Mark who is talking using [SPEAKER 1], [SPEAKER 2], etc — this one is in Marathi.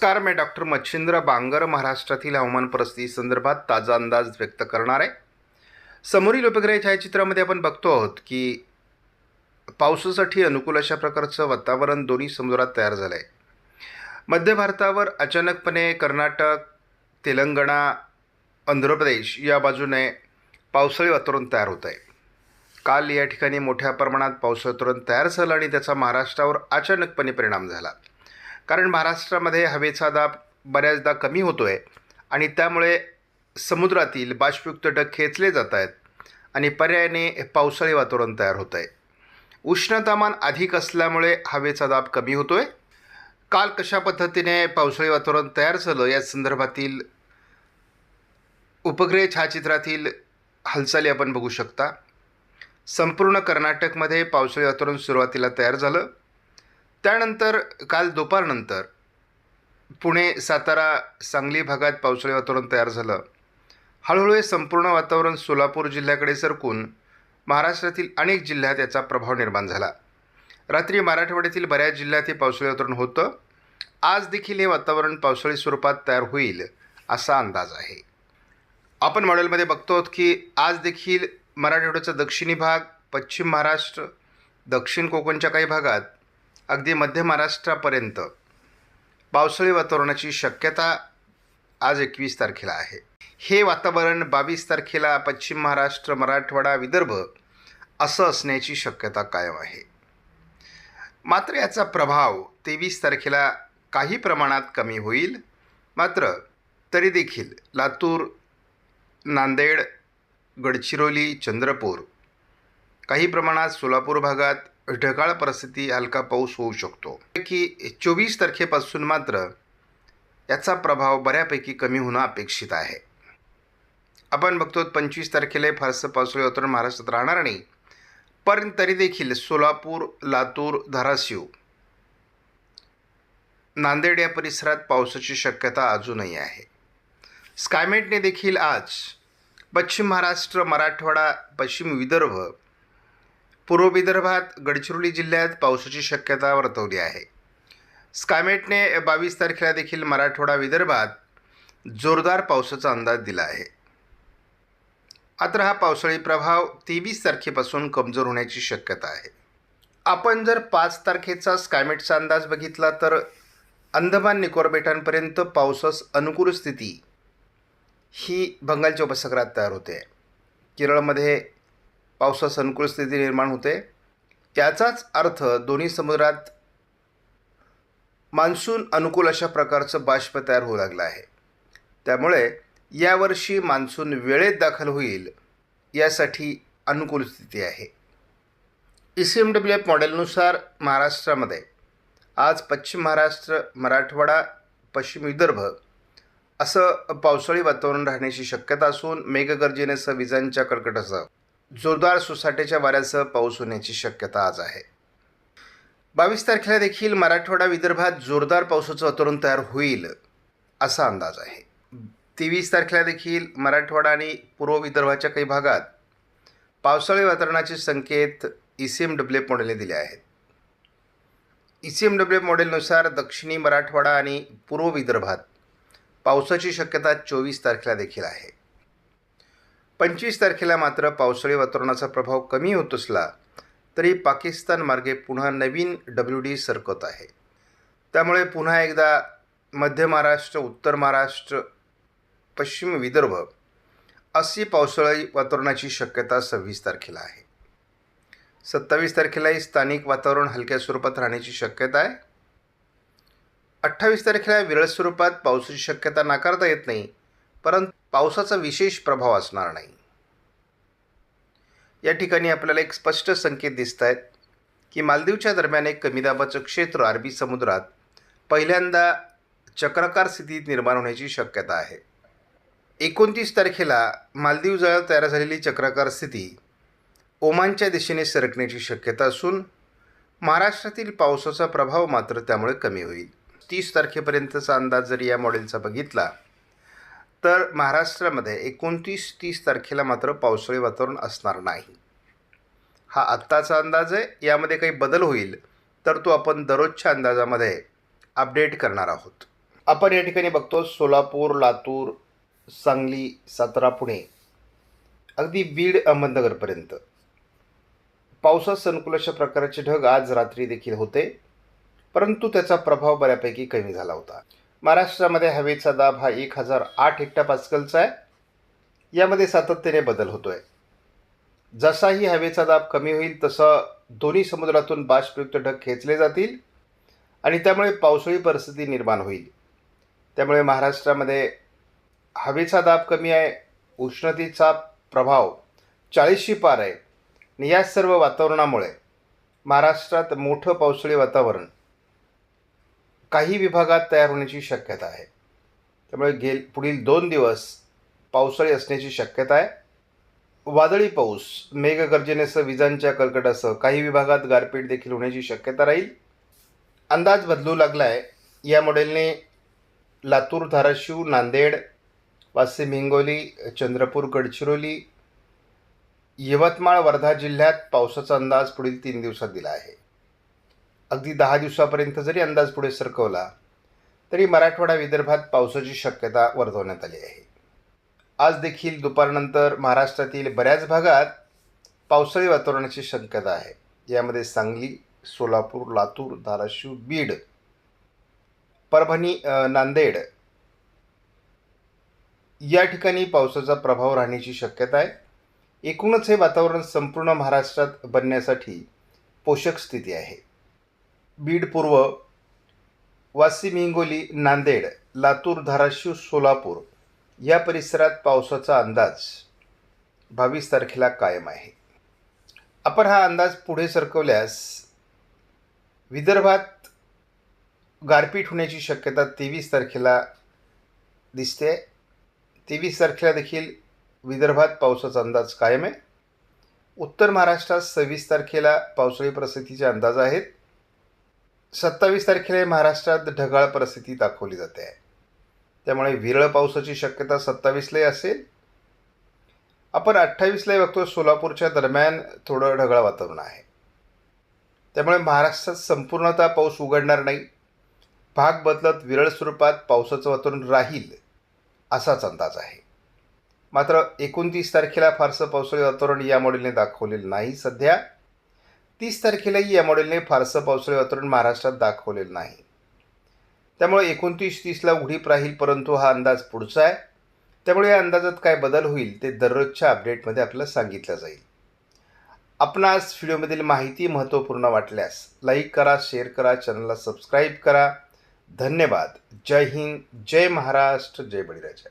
[SPEAKER 1] नमस्कार, मैं डॉक्टर मच्छिंद्र बांगर महाराष्ट्रातील हवामान परिस्थिती संदर्भात ताजा अंदाज व्यक्त करणार आहे। समोरील उपग्रह छायाचित्रामध्ये आपण बघतो आहोत की पावसासाठी अनुकूल अशा प्रकारचं वातावरण दोन्ही समुद्रात तयार झालं आहे। मध्य भारतावर अचानकपणे कर्नाटक, तेलंगणा, आंध्र प्रदेश या बाजूने पावसाळी वातावरण तयार होत आहे। काल या ठिकाणी मोठ्या प्रमाणात पावसाळी वातावरण तयार झालं आणि त्याचा महाराष्ट्रावर अचानकपणे परिणाम झाला। कारण महाराष्ट्रामध्ये हवेचा दाब बऱ्याचदा कमी होतोय आणि त्यामुळे समुद्रातील बाष्पयुक्त ढग खेचले जात आहेत आणि पर्यायाने पावसाळी वातावरण तयार होत आहे। उष्णतामान अधिक असल्यामुळे हवेचा दाब कमी होतोय। काल कशा पद्धतीने पावसाळी वातावरण तयार झालं या संदर्भातील उपग्रह छायाचित्रातील हालचाली आपण बघू शकता। संपूर्ण कर्नाटकमध्ये पावसाळी वातावरण सुरुवातीला तयार झालं। त्यानंतर काल दुपारनंतर पुणे, सातारा, सांगली भागात पावसाळी वातावरण तयार झालं। हळूहळू हे संपूर्ण वातावरण सोलापूर जिल्ह्याकडे सरकून महाराष्ट्रातील अनेक जिल्ह्यात याचा प्रभाव निर्माण झाला। रात्री मराठवाड्यातील बऱ्याच जिल्ह्यात हे पावसाळी वातावरण होतं। आज देखील हे वातावरण पावसाळी स्वरूपात तयार होईल असा अंदाज आहे। आपण मॉडेलमध्ये बघतो की आज देखील मराठवाड्याचा दक्षिणी भाग, पश्चिम महाराष्ट्र, दक्षिण कोकणच्या काही भागात अगदी मध्य महाराष्ट्रापर्यंत पावसाळी वातावरणाची शक्यता आज 21 तारखेला आहे। हे वातावरण 22 तारखेला पश्चिम महाराष्ट्र, मराठवाडा, विदर्भ असं असण्याची शक्यता कायम आहे। मात्र याचा प्रभाव 23 तारखेला काही प्रमाणात कमी होईल। मात्र तरी देखील लातूर, नांदेड, गडचिरोली, चंद्रपूर, काही प्रमाणात सोलापूर भागात ढगाळ परिस्थिती, हलका पाऊस होऊ शकतो की 24 तारखेपासून मात्र याचा प्रभाव बऱ्यापैकी कमी होणं अपेक्षित आहे। आपण बघतो 25 तारखेला फारसं पावसाळी वातावरण महाराष्ट्रात राहणार नाही, पण तरी देखील सोलापूर, लातूर, धाराशिव, नांदेड या परिसरात पावसाची शक्यता अजूनही आहे। स्कायमेटने देखील आज पश्चिम महाराष्ट्र, मराठवाडा, पश्चिम विदर्भ, पूर्व विदर्भात, गडचिरोली जिल्ह्यात पावसाची शक्यता वर्तवली आहे। स्कायमेटने 22 तारखेला देखील मराठवाडा, विदर्भात जोरदार पावसाचा अंदाज दिला आहे। मात्र हा पावसाळी प्रभाव 23 तारखेपासून कमजोर होण्याची शक्यता आहे। आपण जर 5 तारखेचा स्कायमेटचा अंदाज बघितला तर अंदमान निकोबार बेटांपर्यंत पावसास अनुकूल स्थिती ही बंगालच्या उपसागरात तयार होते। केरळमध्ये पावसास अनुकूल स्थिती निर्माण होते। त्याचाच अर्थ दोन्ही समुद्रात मान्सून अनुकूल अशा प्रकारचं बाष्प तयार होऊ लागलं आहे। त्यामुळे यावर्षी मान्सून वेळेत दाखल होईल यासाठी अनुकूल स्थिती आहे। ECMWF मॉडेलनुसार महाराष्ट्रामध्ये आज पश्चिम महाराष्ट्र, मराठवाडा, पश्चिम विदर्भ असं पावसाळी वातावरण राहण्याची शक्यता असून मेघगर्जनेसह विजांच्या कडकडाटासह जोरदार सोसाट्याच्या वाऱ्यासह पाऊस होण्याची शक्यता आज आहे। 22 तारखेला देखील मराठवाडा, विदर्भात जोरदार पावसाचं वातावरण तयार होईल असा अंदाज आहे। 23 तारखेला देखील मराठवाडा आणि पूर्व विदर्भाच्या काही भागात पावसाळी वातावरणाचे संकेत ECMWF मॉडेलने दिले आहेत। ECMWF मॉडेलनुसार दक्षिणी मराठवाडा आणि पूर्व विदर्भात पावसाची शक्यता 24 तारखेला देखील आहे। 25 तारखेला मात्र पावसाळी वातावरणाचा प्रभाव कमी होत असला तरी पाकिस्तान मार्गे पुन्हा नवीन WD सरकत आहे। त्यामुळे पुन्हा एकदा मध्य महाराष्ट्र, उत्तर महाराष्ट्र, पश्चिम विदर्भ अशी पावसाळी वातावरणाची शक्यता 26 तारखेला आहे। 27 तारखेलाही स्थानिक वातावरण हलक्या स्वरूपात राहण्याची शक्यता आहे। 28 तारखेला विरळ स्वरूपात पावसाची शक्यता नाकारता येत नाही, परंतु पावसाचा विशेष प्रभाव असणार नाही। या ठिकाणी आपल्याला एक स्पष्ट संकेत दिसत आहेत की मालदीवच्या दरम्यान एक कमी दाबाचं क्षेत्र अरबी समुद्रात पहिल्यांदा चक्राकार स्थितीत निर्माण होण्याची शक्यता आहे। 29 तारखेला मालदीवजवळ तयार झालेली चक्राकार स्थिती ओमानच्या दिशेने सरकण्याची शक्यता असून महाराष्ट्रातील पावसाचा प्रभाव मात्र त्यामुळे कमी होईल। 30 तारखेपर्यंतचा अंदाज जर या मॉडेलचा बघितला तर महाराष्ट्रामध्ये 29-30 तारखेला मात्र पावसाळी वातावरण असणार नाही। हा आत्ताचा अंदाज आहे। यामध्ये काही बदल होईल तर तो आपण दररोजच्या अंदाजामध्ये अपडेट करणार आहोत। आपण या ठिकाणी बघतो सोलापूर, लातूर, सांगली, सातारा, पुणे, अगदी बीड, अहमदनगरपर्यंत पावसात संकुल अशा प्रकारचे ढग आज रात्री देखील होते, परंतु त्याचा प्रभाव बऱ्यापैकी कमी झाला होता. महाराष्ट्रामध्ये हवेचा दाब हा 1008 हेक्टोपास्कलचा आहे. यामध्ये सातत्याने बदल होतोय. जसाही हवेचा दाब कमी होईल तसं दोन्ही समुद्रातून बाष्पयुक्त ढग खेचले जातील आणि त्यामुळे पावसाळी परिस्थिती निर्माण होईल. त्यामुळे महाराष्ट्रामध्ये हवेचा दाब कमी आहे, उष्णतेचा प्रभाव 40शी पार आहे आणि या सर्व वातावरणामुळे महाराष्ट्रात मोठं पावसाळी वातावरण काही विभागात तयार होण्याची शक्यता आहे. त्यामुळे पुढील 2 दिवस पावसाळी असण्याची शक्यता आहे. वादळी पाऊस, मेघगर्जनेसह विजांच्या कडकडाटासह काही विभागात गारपीट देखील होण्याची शक्यता राहील. अंदाज बदलू लागला आहे. या मॉडेलने लातूर, धाराशिव, नांदेड, वाशिम, हिंगोली, चंद्रपूर, गडचिरोली, यवतमाळ, वर्धा जिल्ह्यात पावसाचा अंदाज पुढील 3 दिवसात दिला आहे. अगदी 10 दिवसापर्यंत जरी अंदाज पुढे सरकवला तरी मराठवाडा, विदर्भात पावसाची शक्यता वर्तवण्यात आली आहे. आज देखील दुपारनंतर महाराष्ट्रातील बऱ्याच भागात पावसाळी वातावरणाची शक्यता आहे. यामध्ये सांगली, सोलापूर, लातूर, धाराशिव, बीड, परभणी, नांदेड या ठिकाणी पावसाचा प्रभाव राहण्याची शक्यता आहे. एकूणच हे वातावरण संपूर्ण महाराष्ट्रात बनण्यासाठी पोषक स्थिती आहे. बीड पूर्व, वाशिम, हिंगोली, नांदेड, लातूर, धाराशिव, सोलापूर या परिसरात पावसाचा अंदाज 22 तारखेला कायम आहे. आपण हा अंदाज पुढे सरकवल्यास विदर्भात गारपीट होण्याची शक्यता 23 तारखेला दिसते. 23 तारखेला देखील विदर्भात पावसाचा अंदाज कायम आहे. उत्तर महाराष्ट्रात 26 तारखेला पावसाळी परिस्थितीचे अंदाज आहेत. 27 तारखेला महाराष्ट्रात ढगाळ परिस्थिती दाखवली जाते आहे. त्यामुळे विरळ पावसाची शक्यता 27लाही असेल. आपण 28लाही बघतो सोलापूरच्या दरम्यान थोडं ढगाळ वातावरण आहे. त्यामुळे महाराष्ट्रात संपूर्णतः पाऊस उघडणार नाही. भाग बदलत विरळ स्वरूपात पावसाचं वातावरण राहील असाच अंदाज आहे. मात्र 29 तारखेला फारसं पावसाळी वातावरण या मॉडेलने दाखवलेलं नाही. सध्या 30 तारखेलाही या मॉडेलने फारसं पावसाळी वातावरण महाराष्ट्रात दाखवलेलं नाही. त्यामुळे 29-30ला उघडीप राहील, परंतु हा अंदाज पुढचा आहे. त्यामुळे या अंदाजात काय बदल होईल ते दररोजच्या अपडेटमध्ये आपल्याला सांगितलं जाईल. आपणास व्हिडिओमधील माहिती महत्त्वपूर्ण वाटल्यास लाईक करा, शेअर करा, चॅनलला सबस्क्राईब करा. धन्यवाद. जय हिंद, जय महाराष्ट्र, जय बळीराजा.